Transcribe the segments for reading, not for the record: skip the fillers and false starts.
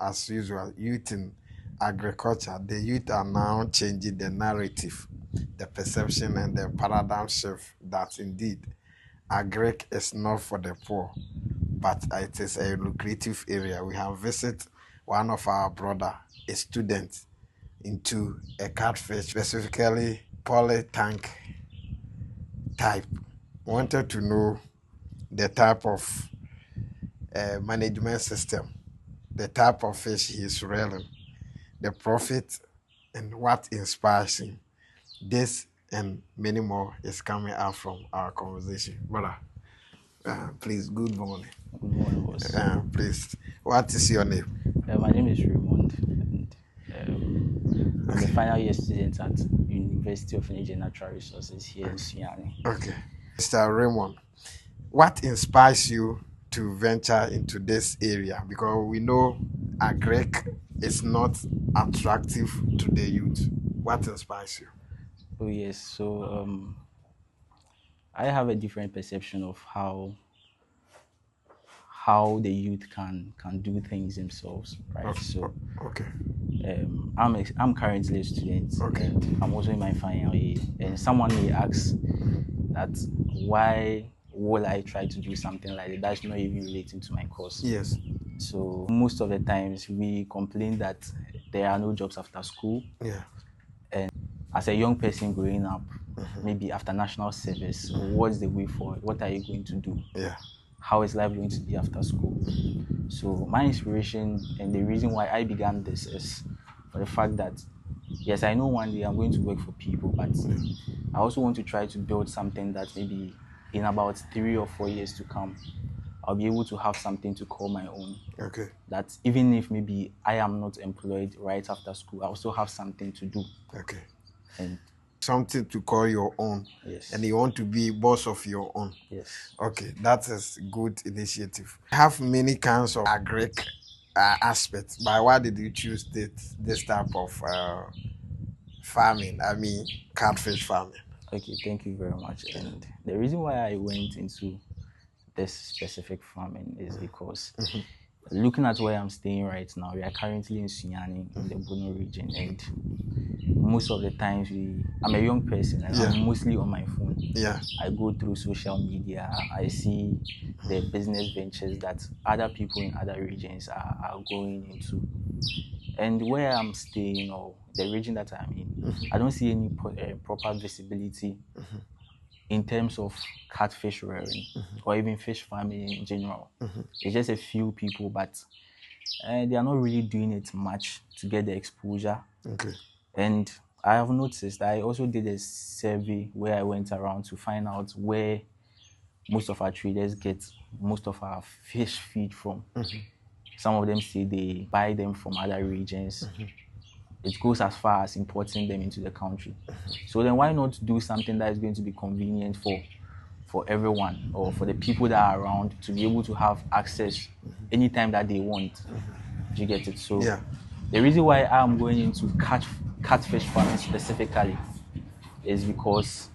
as usual, youth in agriculture, the youth are now changing the narrative, the perception, and the paradigm shift that indeed agric is not for the poor, but it is a lucrative area. We have visited one of our brother, a student, into a catfish, specifically poly tank type. Wanted to know the type of management system, the type of fish he is rearing, the profit, and what inspires him. This and many more is coming out from our conversation. Brother, please, good morning. Good morning, boss. Please, what is your name? My name is Raymond, and I'm a final year student at University of Energy and Natural Resources here in Sunyani. Okay. Mr. Raymond, what inspires you to venture into this area? Because we know agric is not attractive to the youth. What inspires you? Oh yes, so I have a different perception of how the youth can do things themselves, right? Okay. So Okay. I'm currently a student, Okay. and I'm also in my final year. And someone may ask that why will I try to do something like that? That's not even relating to my course. Yes. So most of the times we complain that there are no jobs after school. Yeah. And as a young person growing up, maybe after national service, what's the way forward? What are you going to do? Yeah. How is life going to be after school? So my inspiration and the reason why I began this is for the fact that, yes, I know one day I'm going to work for people, but I also want to try to build something that maybe in about 3 or 4 years to come, I'll be able to have something to call my own. Okay. That even if maybe I am not employed right after school, I also have something to do. Okay. And something to call your own. yes. And you want to be boss of your own. Yes. Okay, that is good initiative. I have many kinds of agric aspects, but why did you choose this type of farming? I mean, catfish farming. Okay, thank you very much. And the reason why I went into this specific farming is because looking at where I'm staying right now, we are currently in Sunyani in the Bono region, and most of the times I'm a young person and I'm mostly on my phone. Yeah. I go through social media, I see the business ventures that other people in other regions are going into. And where I'm staying, or the region that I'm in, I don't see any proper visibility in terms of catfish rearing or even fish farming in general. It's just a few people, but they are not really doing it much to get the exposure. Okay. And I have noticed, I also did a survey where I went around to find out where most of our traders get most of our fish feed from. Some of them say they buy them from other regions. It goes as far as importing them into the country. So then why not do something that is going to be convenient for everyone, or for the people that are around to be able to have access anytime that they want. Do you get it? So the reason why I'm going into catfish farming specifically is because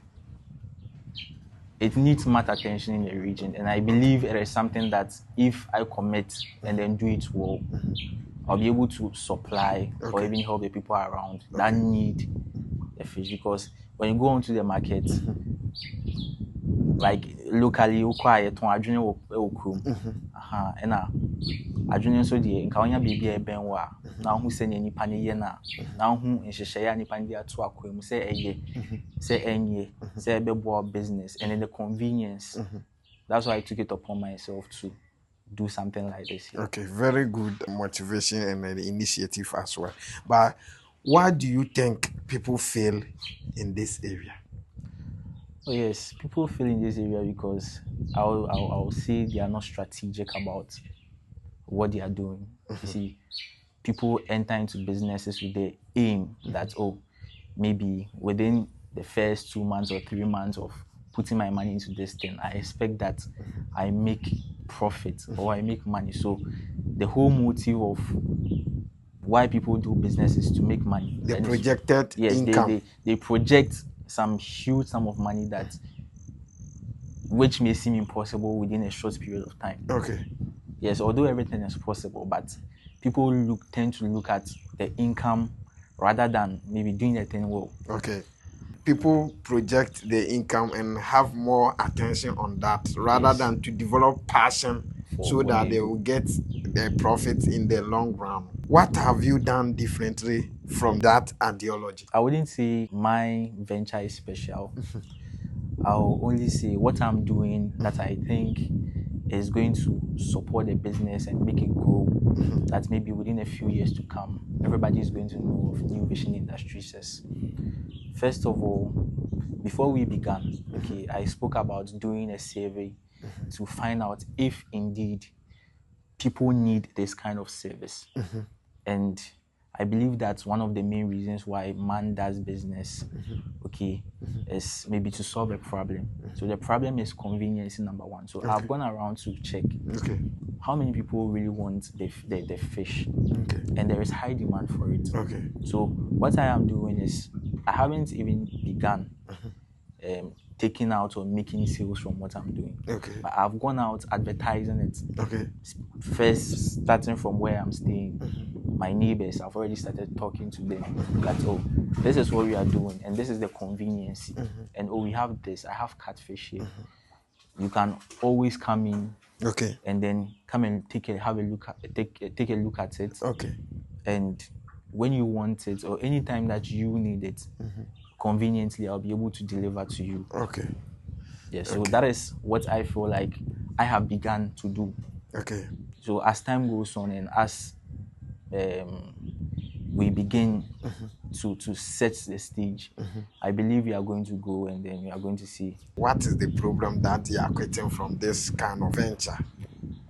it needs much attention in the region, and I believe it is something that if I commit and then do it well, I'll be able to supply or even help the people around that need the fish. Because when you go onto the market, like locally, you require to adwene wo krom. And adwene so de nka onya bibia eben wa na hu se ne nipa ne ye na hu nhyehyeye nipa ne ato akwam se eye se enye se bebo business, and then the convenience. That's why I took it upon myself to do something like this here. Okay, very good motivation and an initiative as well. But why do you think people fail in this area? Oh yes, people fail in this area because I'll say they are not strategic about what they are doing. You see, people enter into businesses with the aim that, oh, maybe within the first 2 months or 3 months of putting my money into this thing, I expect that I make profit or I make money. So the whole motive of why people do business is to make money. The projected income. They project some huge sum of money which may seem impossible within a short period of time. Okay. Yes, although everything is possible, but people tend to look at the income rather than maybe doing the thing well. Okay. People project their income and have more attention on that rather Yes. than to develop passion so For that them. they will get the profit in the long run. What have you done differently from that ideology? I wouldn't say my venture is special. I'll only say what I'm doing that I think is going to support the business and make it grow. That maybe within a few years to come, everybody is going to know of New Vision Industries. First of all, before we began, okay, I spoke about doing a survey to find out if indeed people need this kind of service. And I believe that's one of the main reasons why man does business, okay, is maybe to solve a problem. So the problem is convenience, number one. So I've gone around to check how many people really want the fish, and there is high demand for it. So what I am doing is I haven't even begun taking out or making sales from what I'm doing. But I've gone out advertising it. First, starting from where I'm staying, my neighbors, I've already started talking to them that, oh, this is what we are doing, and this is the convenience. And oh, we have this, I have catfish here. You can always come in, and then come and take a look at it. And when you want it, or anytime that you need it, conveniently, I'll be able to deliver to you. Yes, so that is what I feel like I have begun to do. So as time goes on and as we begin to set the stage, I believe we are going to go, and then we are going to see. What is the problem that you are quitting from this kind of venture?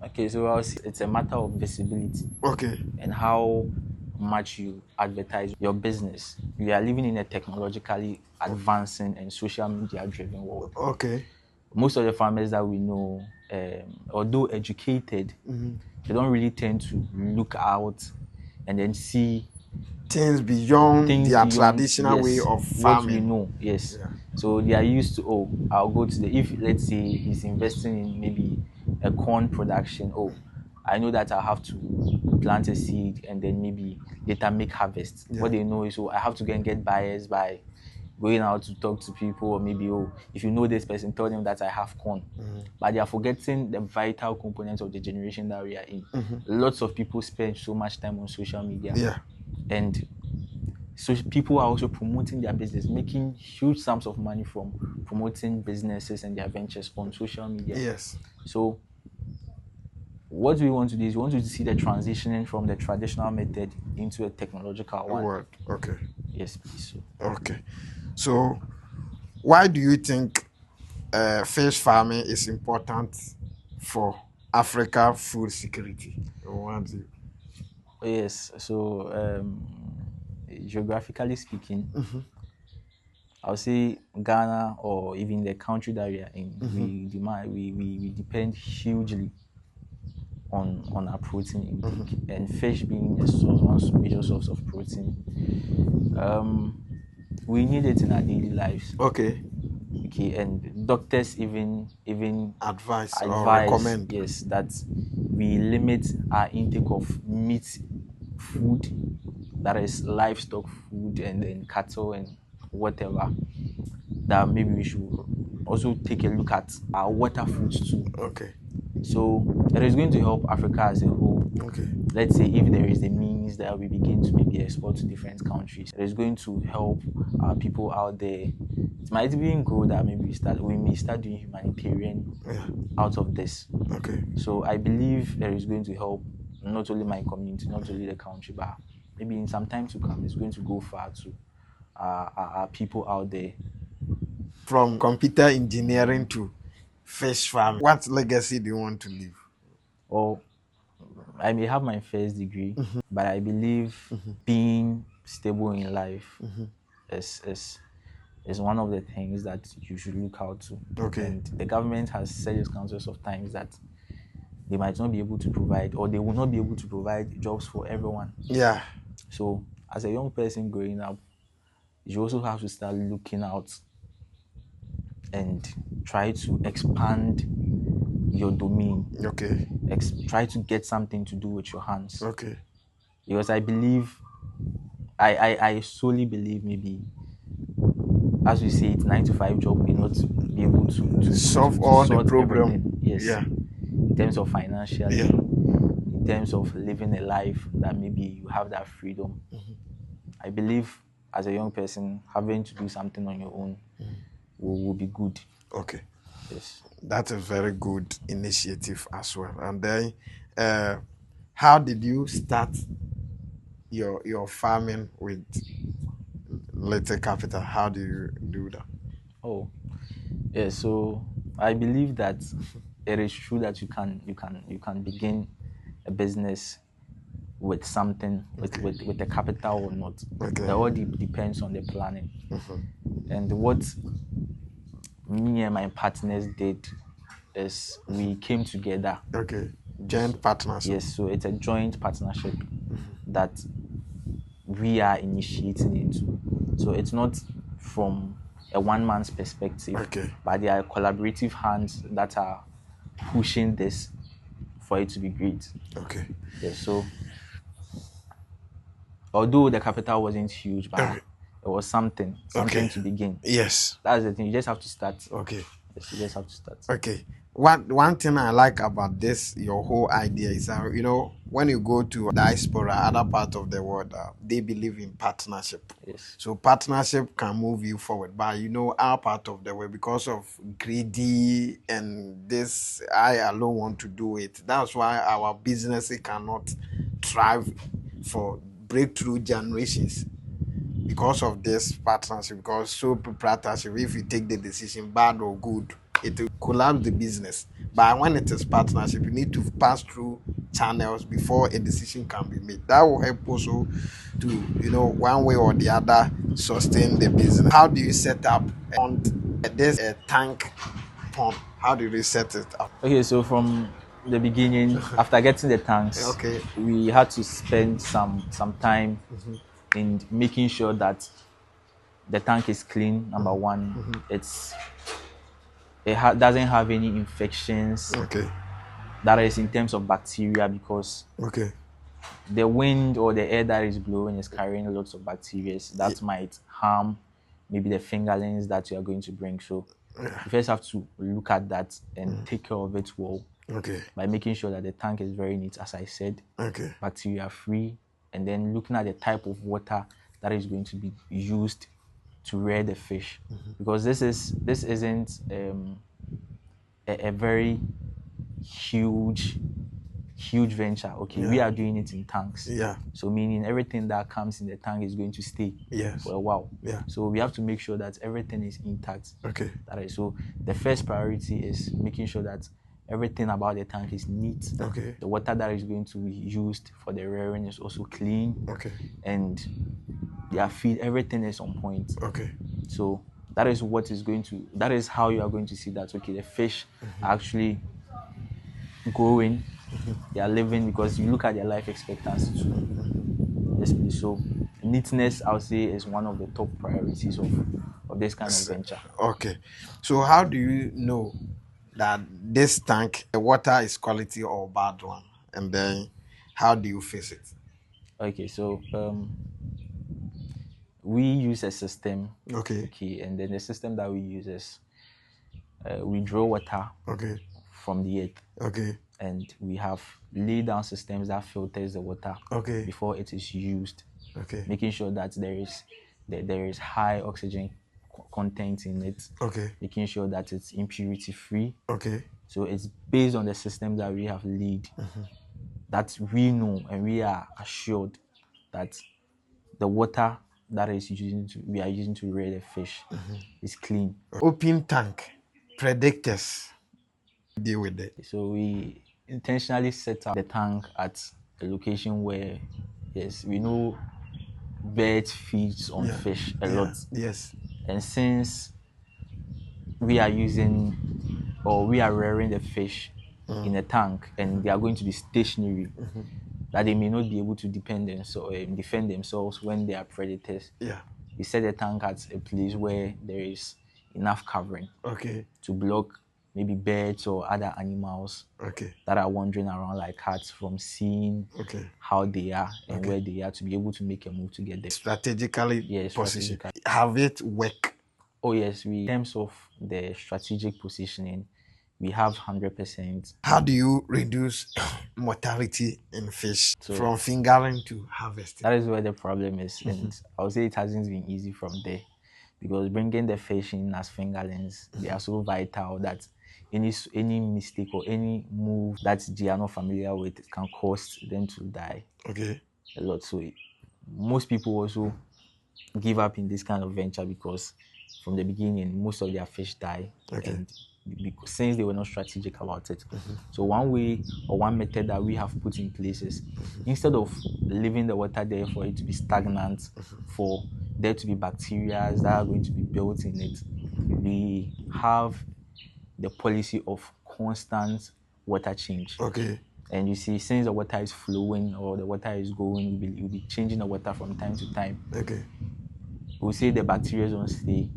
Okay, so I'll say it's a matter of visibility. And how much you advertise your business. We are living in a technologically advancing and social media driven world. Most of the farmers that we know, although educated, they don't really tend to look out and then see things beyond their traditional way of farming. What we know, yes. So they are used to, oh, I'll go to if let's say he's investing in maybe a corn production, oh, I know that I'll have to plant a seed and then maybe later make harvest. What they know is, oh, I have to go and get buyers by going out to talk to people, or maybe, oh, if you know this person, tell them that I have corn. But they are forgetting the vital components of the generation that we are in. Lots of people spend so much time on social media. And so people are also promoting their business, making huge sums of money from promoting businesses and their ventures on social media. So what we want to do is we want to see the transitioning from the traditional method into a technological one. Yes, please. So why do you think fish farming is important for Africa food security? Yes, so geographically speaking, I'll say Ghana, or even the country that we are in, we depend hugely on our protein intake, and fish being one major source of protein. We need it in our daily lives. And doctors even advise or recommend, yes, that we limit our intake of meat food, that is livestock food, and cattle and whatever. That maybe we should also take a look at our water foods too. So it is going to help Africa as a whole. Let's say if there is a means that we begin to maybe export to different countries, it is going to help our people out there. It might even grow that maybe we may start doing humanitarian out of this. So I believe it is going to help not only my community, not only the country, but maybe in some time to come, it's going to go far to our people out there. From computer engineering to fish farming, what legacy do you want to leave? Well, I may have my first degree, but I believe being stable in life is one of the things that you should look out to. And the government has said its countless of times that they might not be able to provide, or they will not be able to provide jobs for everyone. So as a young person growing up, you also have to start looking out and try to expand your domain. Try to get something to do with your hands. because I believe, I solely believe maybe, as we say, it's 9 to 5 job may not be able Solve to all the sort problem. everything. Yes. Yeah. In terms of financially, Yeah. in terms of living a life that maybe you have that freedom. I believe as a young person, having to do something on your own will be good. Okay. Yes. That's a very good initiative as well. And then, how did you start your farming with little capital? How do you do that? Oh, yeah. So I believe that it is true that you can begin a business with something, Okay. with the capital or not. Okay. It all depends on the planning. And what me and my partners did is we came together. Okay. Joint partnership. Yes, so it's a joint partnership that we are initiating into. So it's not from a one man's perspective, Okay. but there are collaborative hands that are pushing this for it to be great. Okay. Yes, so although the capital wasn't huge, but Okay. it was something Okay. to begin. Yes. That's the thing. You just have to start. Okay. Yes, you just have to start. Okay. One thing I like about this, your whole idea is that, when you go to diaspora, other part of the world, they believe in partnership. Yes. So partnership can move you forward. But our part of the world, because of greedy and this, I alone want to do it. That's why our business cannot thrive for breakthrough generations. Because of this partnership, because so partnership, if you take the decision, bad or good, it will collapse the business. But when it is partnership, you need to pass through channels before a decision can be made. That will help also to, one way or the other, sustain the business. How do you set up on this tank pump? How do you set it up? Okay, so from the beginning, after getting the tanks, Okay. we had to spend some time in making sure that the tank is clean. Number one, doesn't have any infections. Okay. That is in terms of bacteria, because Okay. the wind or the air that is blowing is carrying lots of bacteria that might harm maybe the fingerlings that you are going to bring. So you first have to look at that and take care of it well. Okay. By making sure that the tank is very neat, as I said, Okay. bacteria free, and then looking at the type of water that is going to be used to rear the fish, because this isn't a very huge venture. Okay, we are doing it in tanks. Yeah. So meaning everything that comes in the tank is going to stay for a while. Yeah. So we have to make sure that everything is intact. Okay. That is, so the first priority is making sure that everything about the tank is neat. Okay. The water that is going to be used for the rearing is also clean. Okay. And their feed, everything is on point. Okay. So that is how you are going to see that, okay, the fish are actually growing, they are living, because you look at their life expectancy too. Yes, please. So neatness, I would say, is one of the top priorities of this kind of venture. Okay. So how do you know that this tank, the water is quality or bad one? And then how do you fix it? Okay, so we use a system. Okay. Okay, and then the system that we use is we draw water Okay. from the earth. Okay. And we have laid down systems that filters the water Okay. before it is used. Okay. Making sure that there is high oxygen content in it. Okay. Making sure that it's impurity free. Okay. So it's based on the system that we have laid, that we know and we are assured that the water that we are using to rear the fish is clean. Open tank predictors deal with it. So we intentionally set up the tank at a location where, yes, we know birds feeds on fish a lot. Yes. And since we are rearing the fish in a tank, and they are going to be stationary, that they may not be able to defend themselves when they are predators. Yeah. We set the tank at a place where there is enough covering Okay. to block maybe birds or other animals that are wandering around like cats from seeing how they are and where they are to be able to make a move to get there. Strategically position. Strategically. Have it work? Oh yes, in terms of the strategic positioning, we have 100%. How do you reduce mortality in fish from fingering to harvesting? That is where the problem is, and I would say it hasn't been easy from there, because bringing the fish in as fingerlings, they are so vital that any mistake or any move that they are not familiar with can cause them to die a lot. So most people also give up in this kind of venture because from the beginning most of their fish die, and because since they were not strategic about it. So one way or one method that we have put in place is, instead of leaving the water there for it to be stagnant, for there to be bacteria that are going to be built in it, we have the policy of constant water change. And you see, since the water is flowing or the water is going, you'll be changing the water from time to time. We'll say the bacteria don't stay,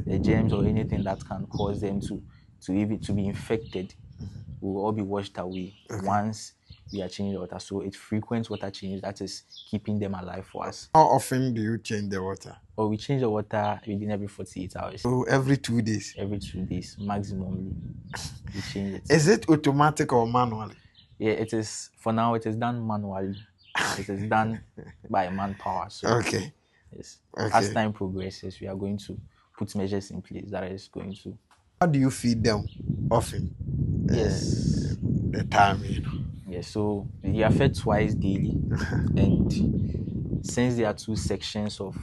the germs or anything that can cause them to be infected will all be washed away once we are changing the water. So it's frequent water change that is keeping them alive for us. How often do you change the water? Oh, we change the water within every 48 hours. So every 2 days? Every 2 days, maximum. We change it. Is it automatic or manually? Yeah, it is. For now, it is done manually. It is done by manpower. So yes. As time progresses, we are going to put measures in place that is going to. How do you feed them often? Yes. The time, Yeah, so they are fed twice daily, and since there are 2 sections of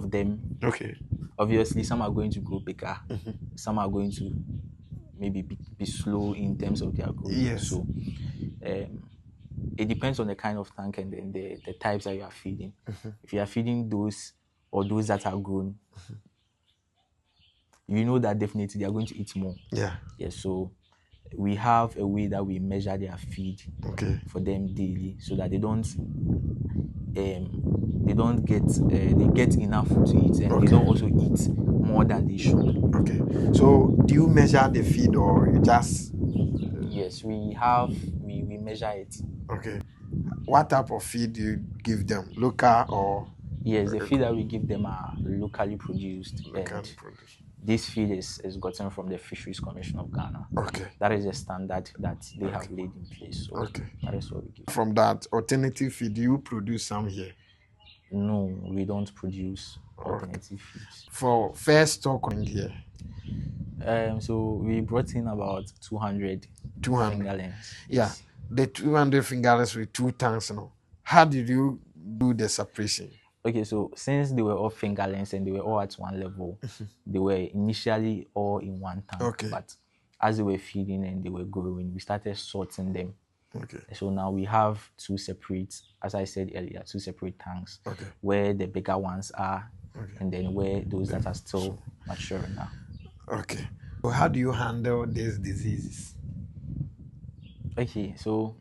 them, obviously some are going to grow bigger, some are going to maybe be slow in terms of their growth. So it depends on the kind of tank and then the types that you are feeding. If you are feeding those that are grown, you know that definitely they are going to eat more. So we have a way that we measure their feed for them daily, so that they get enough food to eat, and they don't also eat more than they should. So do you measure the feed or you just? Yes, we measure it. What type of feed do you give them? Local or? Yes, the feed that we give them are locally produced. This feed is gotten from the Fisheries Commission of Ghana. That is a standard that they have laid in place. So that is what we give. From that alternative feed, do you produce some here? No, we don't produce alternative feeds. For first stock in here? So we brought in about 200 fingerlings. Yeah, the 200 fingerlings with 2 tanks now. How did you do the separation? Okay, so since they were all fingerlings and they were all at one level, they were initially all in one tank. But as they were feeding and they were growing, we started sorting them. So now we have 2 separate, as I said earlier, 2 separate tanks, where the bigger ones are, and then where those that are still maturing now. So how do you handle these diseases? So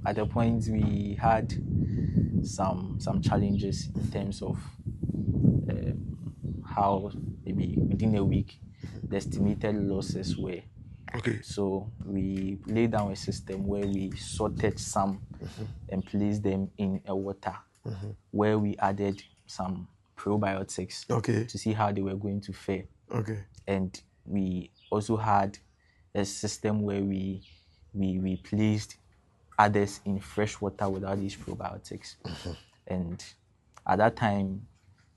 at the point we had some challenges in terms of how maybe within a week the estimated losses were. So we laid down a system where we sorted some and placed them in a water where we added some probiotics to see how they were going to fare. And we also had a system where we placed others in fresh water without these probiotics. And at that time,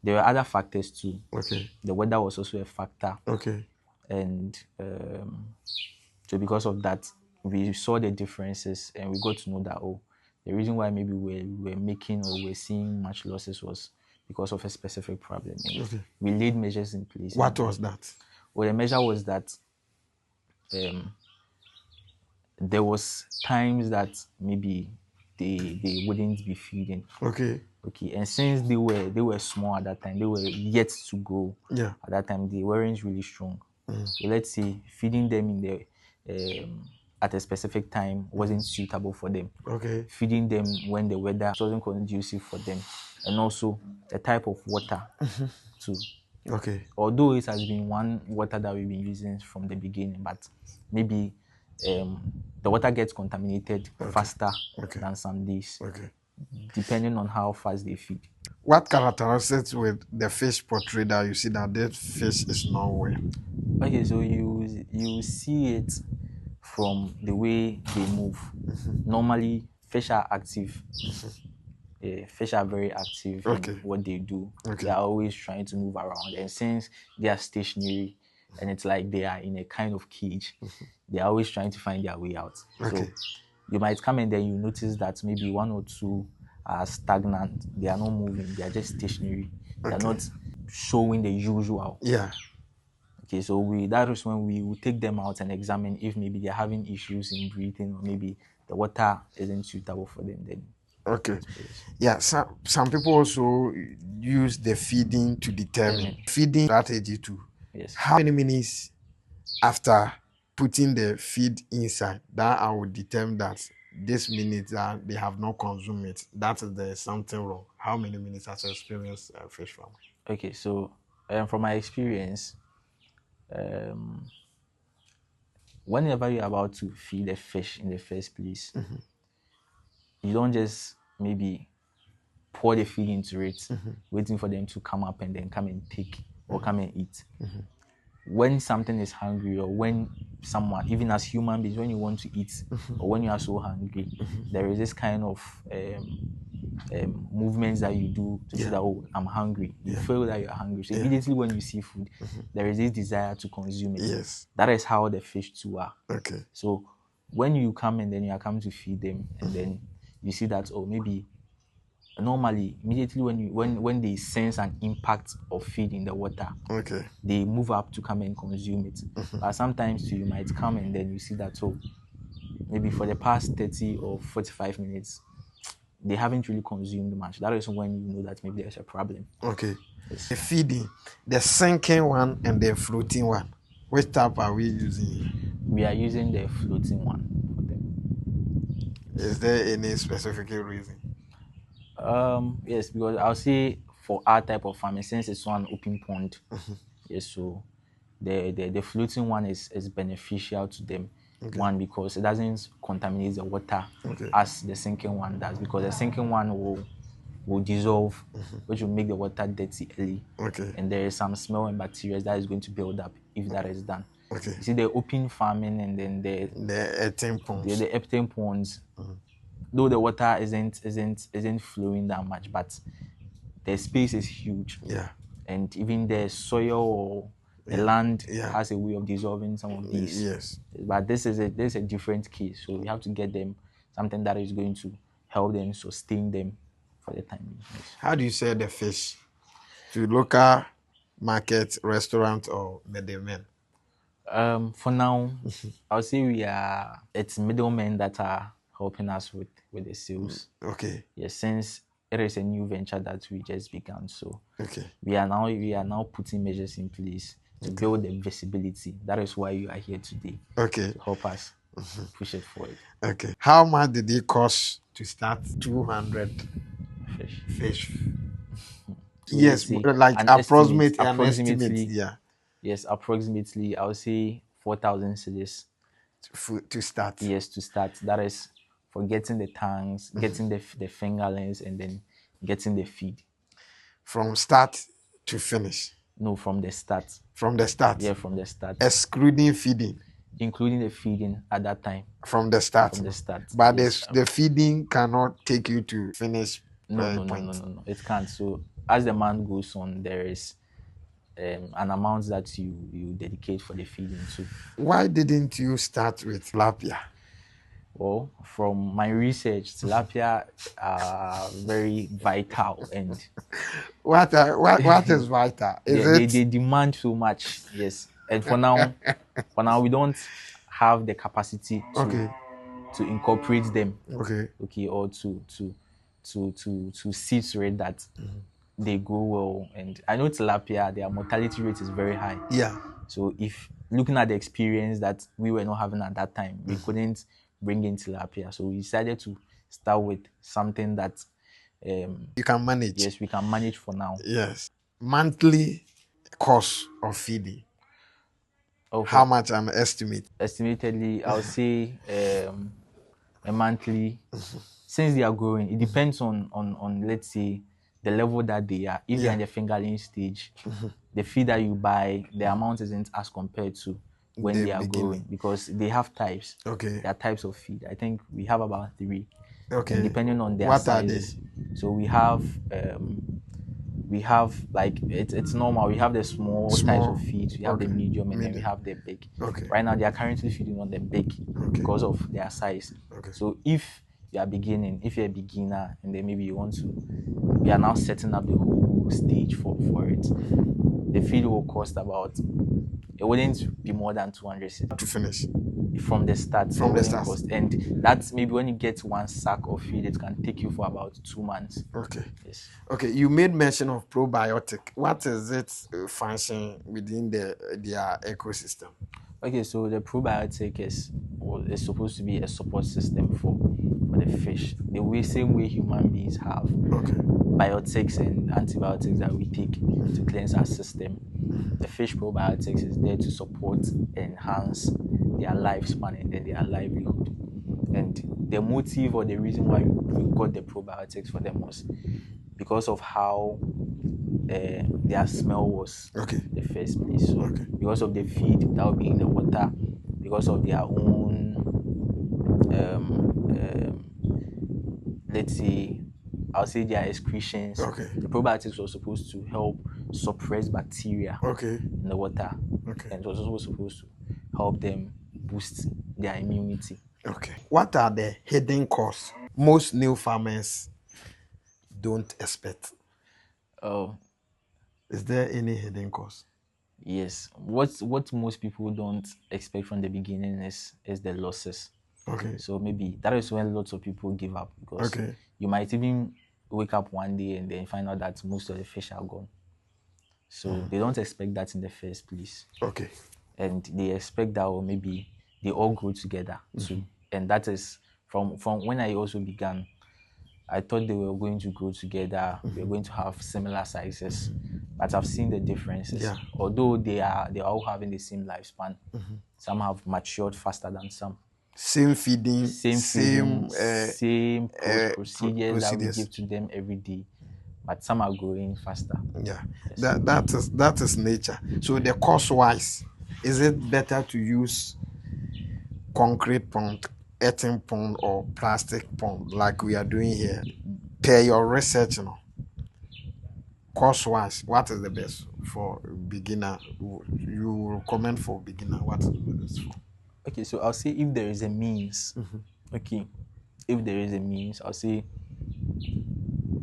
there were other factors too. The weather was also a factor. And so because of that, we saw the differences and we got to know that, the reason why maybe we were making or we're seeing much losses was because of a specific problem. We laid measures in place. What was that? Well, the measure was that there was times that maybe they wouldn't be feeding. And since they were small at that time, they were yet to grow. At that time, they weren't really strong. So let's say feeding them in the at a specific time wasn't suitable for them. Feeding them when the weather wasn't conducive for them, and also the type of water too. Okay. Although it has been one water that we've been using from the beginning, but maybe the water gets contaminated Okay. faster Okay. than some days, Okay. depending on how fast they feed. What characteristics with the fish portray that you see that this fish is not well? Okay, so you see it from the way they move. Normally, fish are active. Fish are very active in Okay. what they do. They Okay. are always trying to move around, and since they are stationary, and it's like they are in a kind of cage, they are always trying to find their way out. Okay. So you might come and then you notice that maybe one or two are stagnant. They are not moving. They are just stationary. They are Okay. not showing the usual. Yeah. Okay, so that is when we will take them out and examine if maybe they're having issues in breathing, or maybe the water isn't suitable for them. Then Okay. that's what it is. Yeah. Some people also use the feeding to determine feeding strategy too. Yes. How many minutes after putting the feed inside that I would determine that this minute that they have not consumed it, that is there something wrong? How many minutes as experienced fish farmer? Okay, so from my experience, um, whenever you're about to feed a fish in the first place, you don't just maybe pour the feed into it, waiting for them to come up and then come and take or come and eat. When something is hungry, or when someone, even as human beings, when you want to eat or when you are so hungry, there is this kind of movements that you do to see Yeah. that, oh, I'm hungry. You Yeah. feel that you're hungry. So Yeah. immediately when you see food, there is this desire to consume it. Yes. That is how the fish too are. Okay. So when you come and then you are coming to feed them, and then you see that, oh, maybe normally immediately when they sense an impact of feed in the water, Okay. they move up to come and consume it. But sometimes too, you might come and then you see that, oh, maybe for the past 30 or 45 minutes, they haven't really consumed much. That is when you know that maybe there's a problem. Okay. Yes. The feeding, the sinking one and the floating one. Which type are we using? We are using the floating one for them. Is there any specific reason? Yes, because I'll say for our type of farming, since it's one open pond, yes, so the floating one is beneficial to them. Okay. One, because it doesn't contaminate the water Okay. as the sinking one does, because the sinking one will dissolve, which will make the water dirty early. Okay. And there is some smell and bacteria that is going to build up if that is done. Okay. You see the open farming and then The 18 ponds. the epithelium ponds, though the water isn't flowing that much, but the space is huge. Yeah. And even the soil or the land Yeah. has a way of dissolving some of these. Yes. But this is a different case. So you have to get them something that is going to help them sustain them for the time being. Yes. How do you sell the fish? To local market, restaurant, or middlemen? For now, I'll say it's middlemen that are helping us with the sales. Okay. Yes, since it is a new venture that we just began. So Okay. we are now putting measures in place to build the visibility. That is why you are here today, Okay. to help us push it forward. Okay. How much did it cost to start 200 fish? So Yes, let's say like an approximate, an estimate. approximately, Yeah, yes, approximately, I would say 4,000 cedis. to start. Yes, to start. That is for getting the tanks, getting the fingerlings, and then getting the feed. From start to finish. No, from the start. From the start. Yeah, from the start. Excluding feeding. Including the feeding at that time. From the start. From the start. But yes. the feeding cannot take you to finish point. No. It can't. So as the month goes on, there is an amount that you dedicate for the feeding too. Why didn't you start with tilapia? Well, from my research, tilapia are very vital, and What is vital? they demand so much. Yes, and for now we don't have the capacity to incorporate them. Okay, or to see to it that they grow well. And I know tilapia, their mortality rate is very high. Yeah. So if looking at the experience that we were not having at that time, we couldn't bring in tilapia. So we decided to start with something that you can manage. Yes, we can manage for now. Yes. Monthly cost of feeding? Okay. How much an estimate? Estimatedly, I'll say a monthly. Since they are growing, it depends on let's say the level that they are. If they're in the fingerling stage, the feed that you buy, the amount isn't as compared to when The they are beginning. growing, because they have types. Okay. There are types of feed. I think we have about 3, Okay. and depending on their What are they? sizes. So we have like it's normal. We have the small types of feeds, we have the Okay. medium, and then we Medium. have the big. Okay. Right now they are currently feeding on the big because of their size. Okay. So if you're a beginner, and then maybe we are now setting up the whole stage for it, the feed will cost about, it wouldn't be more than 200 To finish. from the start. From It the wouldn't start. cost, and that's maybe when you get one sack of feed, it can take you for about 2 months. Okay. Yes. Okay. You made mention of probiotic. What is its function within their ecosystem? Okay, so the probiotic is supposed to be a support system for the fish. Same way human beings have biotics and antibiotics that we take to cleanse our system. The fish probiotics is there to support, enhance their lifespan and then their livelihood. And the motive or the reason why we got the probiotics for them was because of how their smell was in the first place. So because of the feed that will be in the water, because of their own let's say, I'll say their excretions. The probiotics were supposed to help suppress bacteria in the water, and it was also supposed to help them boost their immunity. Okay. What are the hidden costs most new farmers don't expect? Is there any hidden cost? Yes. What most people don't expect from the beginning is the losses. Okay. So maybe that is when lots of people give up, because you might even wake up one day and then find out that most of the fish are gone. So they don't expect that in the first place. Okay. And they expect that, or maybe they all grow together too. And that is from when I also began, I thought they were going to grow together. We were going to have similar sizes, but I've seen the differences. Yeah. Although they are all having the same lifespan, some have matured faster than some. Same feeding, Same procedures that we give to them every day, but some are growing faster. Yeah, Yes. that is nature. So the cost wise, is it better to use concrete pond, earthen pond, or plastic pond like we are doing here? Per your research, cost wise, what is the best for beginner? You recommend for beginner, what is the best for? Okay, so I'll say if there is a means. Okay, if there is a means, I'll say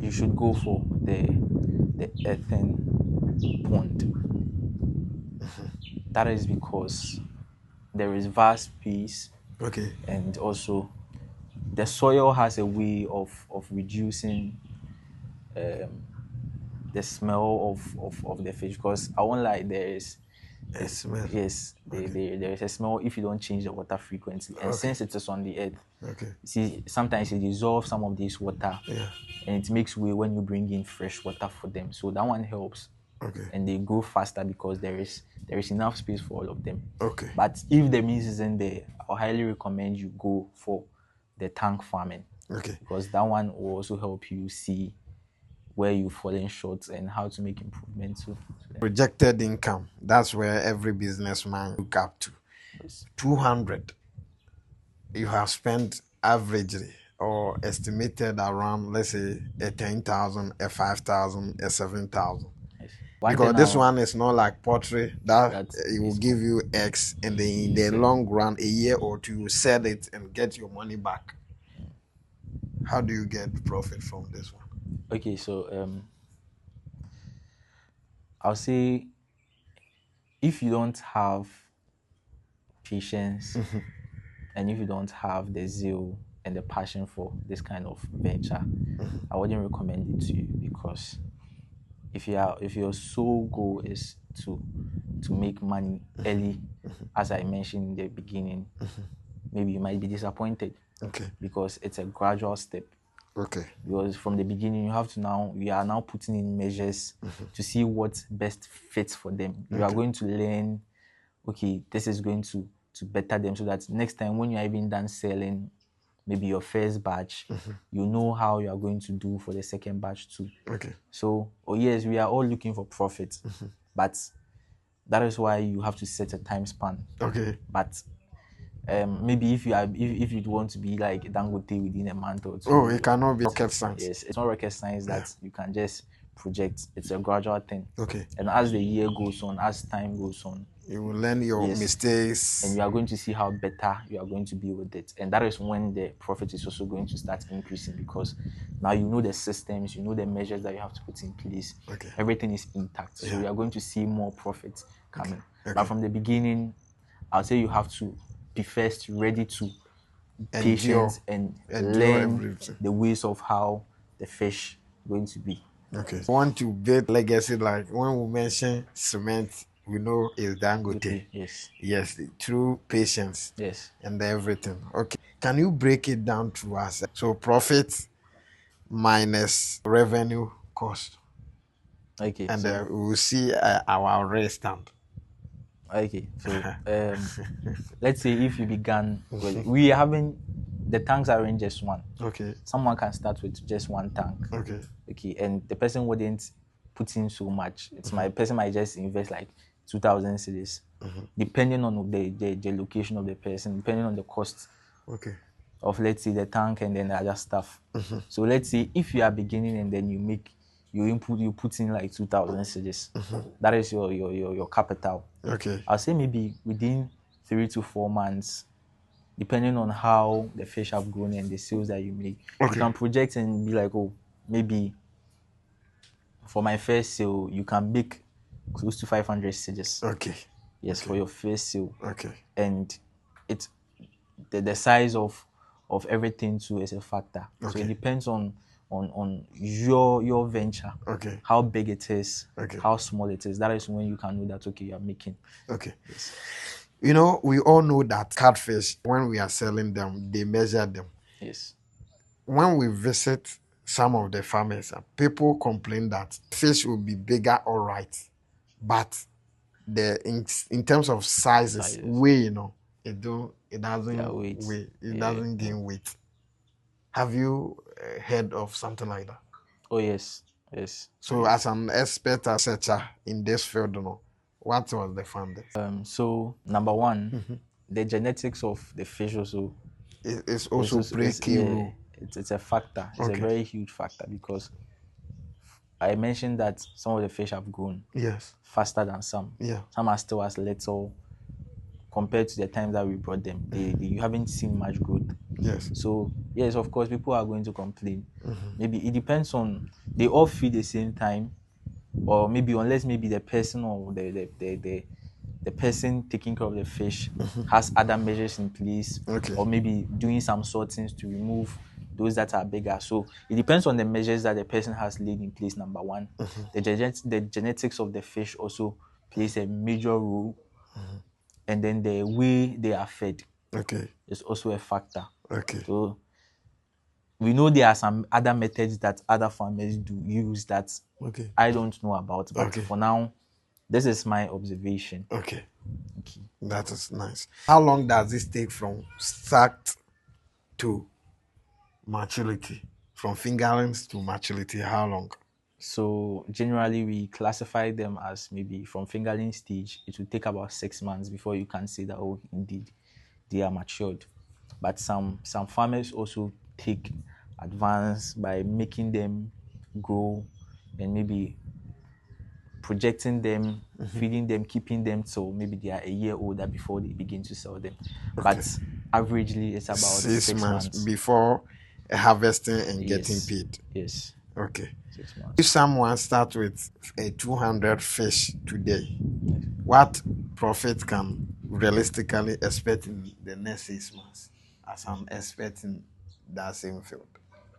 you should go for the earthen pond. That is because there is vast space, and also the soil has a way of reducing the smell of the fish, because I won't lie, there is a smell. Yes, there is a smell if you don't change the water frequently, and since it is on the earth, see, sometimes it dissolves some of this water, and it makes way when you bring in fresh water for them, so that one helps. And they grow faster because there is enough space for all of them. But if the means isn't there, I highly recommend you go for the tank farming, because that one will also help you see where you've fallen short and how to make improvements too. Projected income, that's where every businessman look up to. 200 you have spent averagely or estimated around, let's say, a 10,000, a 5,000, a 7,000. Because this one is not like pottery that it will give you X, and then in the long run, a year or two, you sell it and get your money back. How do you get profit from this one? Okay, so I'll say if you don't have patience and if you don't have the zeal and the passion for this kind of venture, I wouldn't recommend it to you, because if your sole goal is to make money early, as I mentioned in the beginning, maybe you might be disappointed, because it's a gradual step. Okay. Because from the beginning, you are now putting in measures to see what best fits for them. You are going to learn, okay, this is going to better them, so that next time when you're even done selling maybe your first batch, you know how you are going to do for the second batch too. Okay. So, yes, we are all looking for profit, but that is why you have to set a time span. Okay. But maybe if you want to be like Dangote within a month or two, Oh, it cannot be rocket science. yes, it's not rocket science that you can just project. It's a gradual thing. Okay. And as the year goes on, as time goes on, You will learn your mistakes. and you are going to see how better you are going to be with it. And that is when the profit is also going to start increasing, because now you know the systems, you know the measures that you have to put in place. Okay. Everything is intact. So you are going to see more profits coming. Okay. But from the beginning, I'll say you have to be first ready to Endure. patient and learn everything. the ways of how the fish going to be. Okay. I want to build legacy, like when we mention cement, we know it's Dangote. Okay. Yes. Yes, through patience. Yes. And everything. Okay. Can you break it down to us? So profit minus revenue cost. Okay. And So we'll see our rate stand. okay. So let's say if you began, we are having the tanks are in just one. Okay. Someone can start with just one tank. Okay. Okay. And the person wouldn't put in so much. It's my person might just invest like 2,000 cedis, depending on the location of the person, depending on the cost. Okay. Of, let's say, the tank and then the other stuff. So let's say if you are beginning and then you put in like 2,000 cedis. That is your capital. Okay. I'll say maybe within 3 to 4 months, depending on how the fish have grown and the sales that you make, you can project and be like, oh, maybe for my first sale, you can make close to 500 cedis. Okay. Yes, for your first sale. Okay. And it's the size of everything too is a factor. So it depends on your venture. Okay. How big it is. Okay. How small it is. That is when you can know that, okay, you are making. Okay. Yes. You know, we all know that catfish, when we are selling them, they measure them. Yes. When we visit some of the farmers, people complain that fish will be bigger, all right, but in terms of sizes, weight, you know, it doesn't weigh, it doesn't gain weight. Have you heard of something like that? Oh yes, yes. So as an expert researcher in this field, you know, what was the findings? So number one, the genetics of the fish also it's also play key role. It's a factor. It's a very huge factor, because I mentioned that some of the fish have grown faster than some. Yeah. Some are still as little compared to the time that we brought them. You haven't seen much growth. Yes. So yes, of course, people are going to complain. Maybe it depends on, they all feed the same time, or maybe unless maybe the person or the person taking care of the fish has other measures in place, or maybe doing some sortings to remove those that are bigger. So it depends on the measures that the person has laid in place, number one. The genetics of the fish also plays a major role. And then the way they are fed is also a factor. So we know there are some other methods that other farmers do use that I don't know about. But for now, this is my observation. Okay. That is nice. How long does this take from start to maturity? From fingerlings to maturity, how long? So generally we classify them as maybe from fingerling stage. It will take about 6 months before you can say that, oh, indeed they are matured. But some farmers also take advance by making them grow and maybe projecting them, feeding them, keeping them till maybe they are a year older before they begin to sell them. But averagely it's about 6 months before harvesting and getting paid. Yes. Okay. 6 months. If someone starts with a 200 fish today, what profit can realistically expect in the next 6 months as I'm expecting that same field?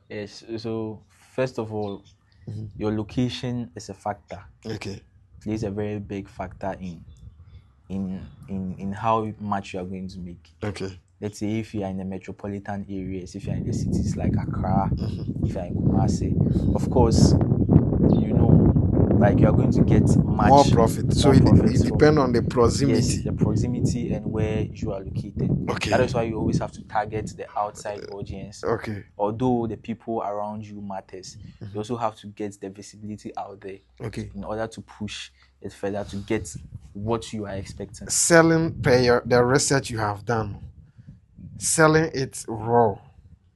Yes. So first of all, your location is a factor. Okay. Plays a very big factor in how much you are going to make. Okay. let's say if you are in the metropolitan areas, if you're in the cities like Accra, if you're in Kumasi, of course, you know, like you are going to get More much profit. So more it profits depends on the yes, proximity. the proximity and where you are located. Okay. That is why you always have to target the outside audience. Okay. Although the people around you matters, you also have to get the visibility out there Okay. in order to push it further to get what you are expecting. Selling the research you have done, selling it raw,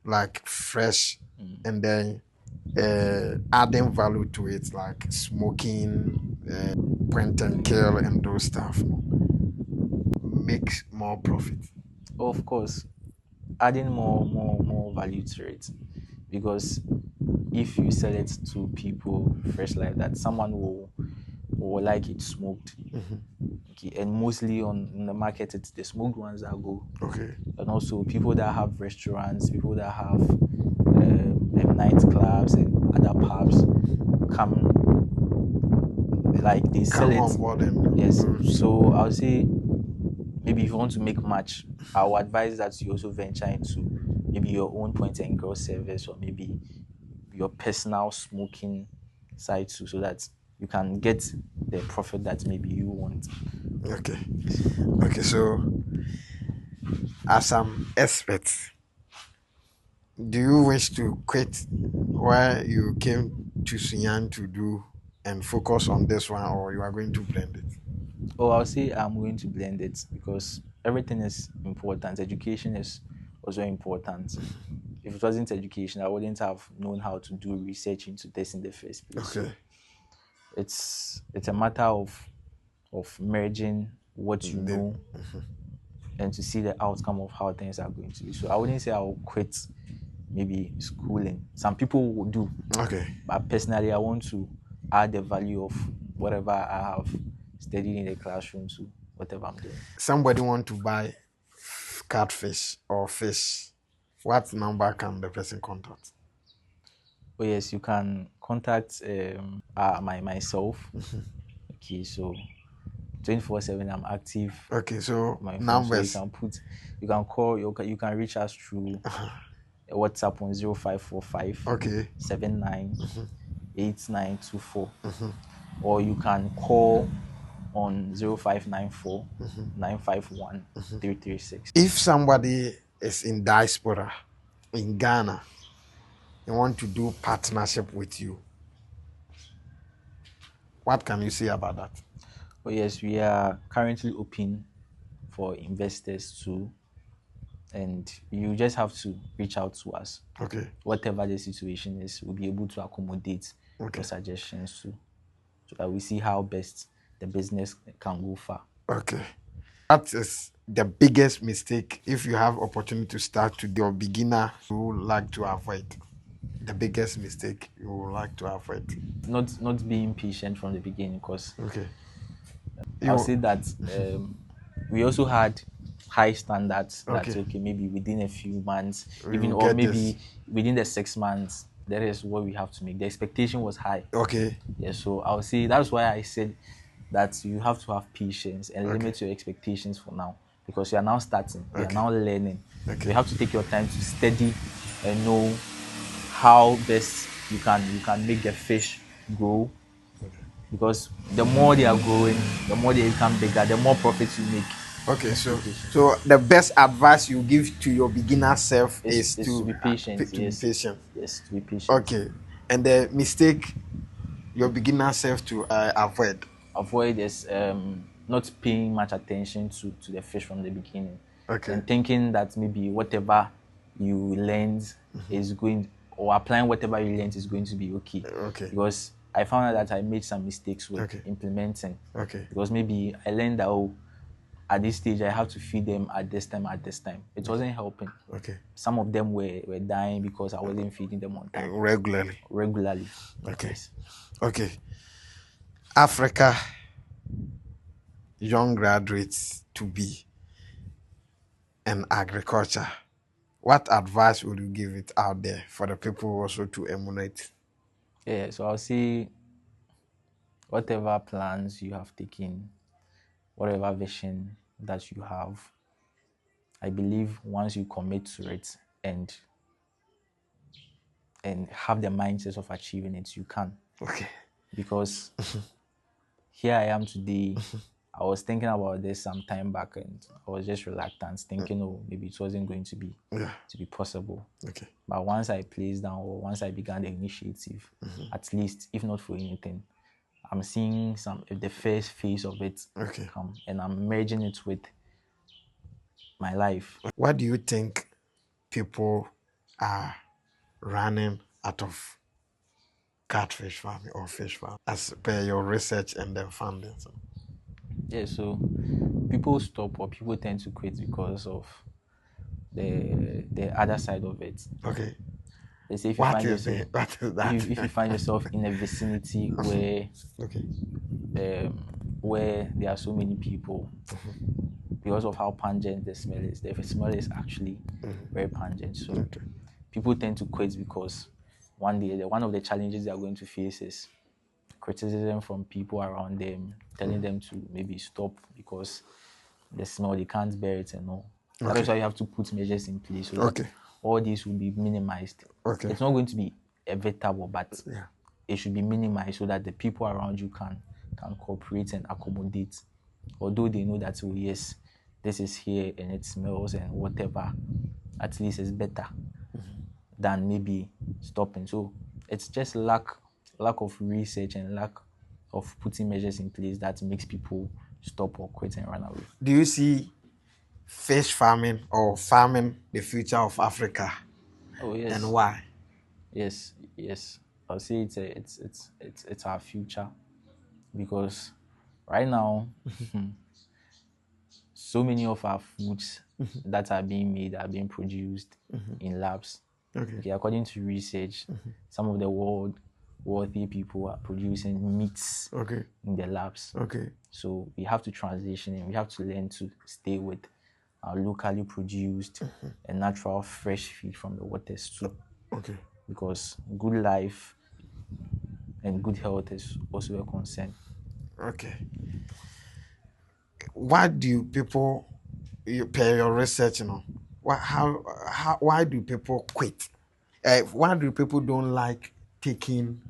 like fresh, and then adding value to it, like smoking, point and kill, and those stuff, makes more profit. Of course, adding more value to it, because if you sell it to people fresh like that, someone will like it smoked. Okay, and mostly on in the market, it's the smoked ones that go. Okay. And also people that have restaurants, people that have nightclubs and other pubs come, like they sell Come it. on board and Yes. So I would say maybe if you want to make much, I would advise that you also venture into maybe your own point and go service, or maybe your personal smoking side too, so that you can get the profit that maybe you want. Okay. Okay, so as an expert, do you wish to quit where you came to Suyan to do and focus on this one, or you are going to blend it? Oh, I'll say I'm going to blend it, because everything is important. Education is also important. If it wasn't education, I wouldn't have known how to do research into this in the first place. Okay. So it's a matter of merging what you Then, know and to see the outcome of how things are going to be. So I wouldn't say I'll quit maybe schooling. Some people will do, okay. but personally I want to add the value of whatever I have studied in the classroom to whatever I'm doing. Somebody want to buy catfish or fish. What number can the person contact? Oh yes, you can contact myself. Okay, so 24/7 I'm active Okay, so on my phone, so numbers. you can call, you can reach us through WhatsApp on 0545 Okay. 79 8924, or you can call on 0594 951 336. If somebody is in diaspora in Ghana and want to do partnership with you, what can you say about that? Oh yes, we are currently open for investors too, and you just have to reach out to us. Okay. Whatever the situation is, we'll be able to accommodate Okay. your suggestions too, so that we see how best the business can go far. Okay. What is the biggest mistake if you have opportunity to start to your beginner you would like to avoid? The biggest mistake you would like to avoid? Not being patient from the beginning, because Okay. I'll You say that we also had high standards that okay. okay, maybe within a few months, We even, will or get this. maybe within the 6 months, that is what we have to make. The expectation was high. Okay. Yeah, so I'll say that's why I said that you have to have patience and Okay. limit your expectations for now, because you are now starting, you are Okay. now learning. Okay. So you have to take your time to study and know how best you can make the fish grow, because the more they are growing, the more they become bigger, the more profits you make. Okay, Just be patient. so the best advice you give to your beginner self is Is to be patient. to be Yes, patient. yes, to be patient. Okay, and the mistake your beginner self to avoid. Avoid is not paying much attention to the fish from the beginning, Okay, and thinking that maybe whatever you learned is going, or applying whatever you learned is going to be okay. okay, Because I found out that I made some mistakes with okay, implementing. okay, Because maybe I learned that, oh, at this stage I have to feed them at this time, at this time. It wasn't helping. okay. Some of them were dying because I wasn't feeding them on time, Regularly. regularly. Okay, Yes. okay. Africa young graduates to be in agriculture. What advice would you give it out there for the people also to emulate? Yeah, so I'll say whatever plans you have taken, whatever vision that you have, I believe once you commit to it and have the mindset of achieving it, you can. Okay. Because here I am today. I was thinking about this some time back, and I was just reluctant, thinking, oh, maybe it wasn't going to be possible. Okay. But once I placed down, or once I began the initiative, at least, if not for anything, I'm seeing the first phase of it come, and I'm merging it with my life. What do you think people are running out of catfish farming or fish farming as per your research and then findings? Yeah, so people stop or people tend to quit because of the other side of it. Okay. Let's say if you What find is yourself, it? What is that? if you find yourself in a vicinity where where there are so many people, because of how pungent the smell is, the smell is actually very pungent. So people tend to quit because one of the challenges they are going to face is criticism from people around them, telling them to maybe stop because the smell, they can't bear it and all. That is why you have to put measures in place so that all this will be minimized. It's not going to be evitable, but it should be minimized so that the people around you can cooperate and accommodate. Although they know that, oh yes, this is here and it smells and whatever, at least it's better than maybe stopping. So it's just lack of research and lack of putting measures in place that makes people stop or quit and run away. Do you see fish farming or farming the future of Africa? Oh yes. And why? Yes. I'll say it's our future, because right now so many of our foods that are being made are being produced in labs. Okay, according to research, some of the wealthy people are producing meats in the labs. So we have to transition and we have to learn to stay with our locally produced and natural fresh feed from the waters too. Because good life and good health is also a concern. Why do people, per your research, why do people quit? Why do people don't like taking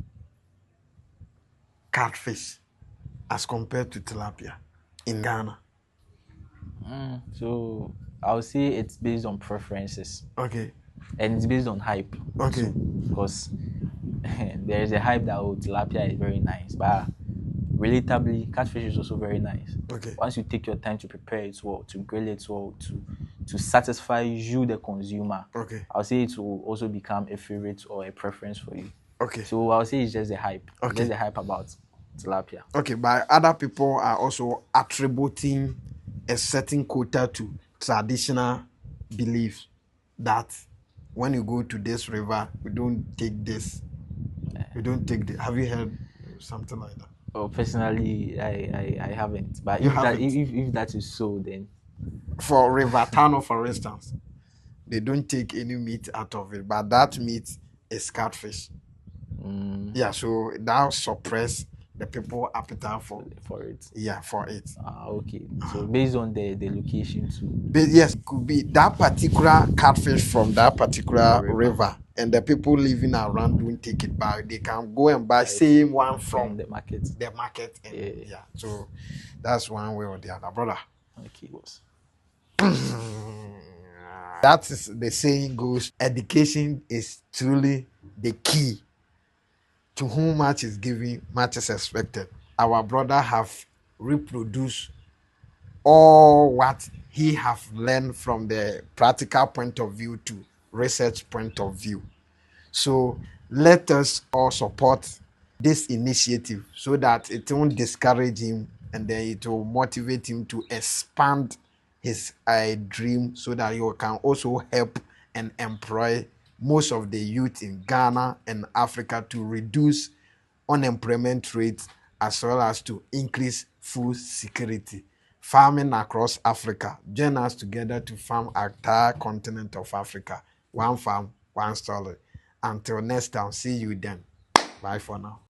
catfish as compared to tilapia in Ghana? So I'll say it's based on preferences. And it's based on hype. So, because there is a hype that tilapia is very nice, but relatably, catfish is also very nice. Once you take your time to prepare it well, to grill it well, to satisfy you, the consumer, I'll say it will also become a favorite or a preference for you. So I'll say it's just a hype. It's just a hype about tilapia. But other people are also attributing a certain quota to traditional beliefs that when you go to this river, we don't take this. We don't take this. Have you heard something like that? Oh, personally, I haven't. But if that is so, then for River Tano, for instance, they don't take any meat out of it, but that meat is catfish. Yeah, so that suppress the people appetite for it. Yeah, for it. Okay. So based on the location too. But yes, it could be that particular catfish from that particular river, and the people living around don't take it back. They can go and buy same one from the market. And so that's one way or the other, brother. Okay, boss. That is the saying goes, education is truly the key. To whom much is given, much is expected. Our brother have reproduced all what he have learned from the practical point of view to research point of view. So let us all support this initiative so that it won't discourage him, and then it will motivate him to expand his dream so that he can also help and employ most of the youth in Ghana and Africa to reduce unemployment rates as well as to increase food security. Farming across Africa. Join us together to farm our entire continent of Africa. One farm, one story. Until next time, see you then. Bye for now.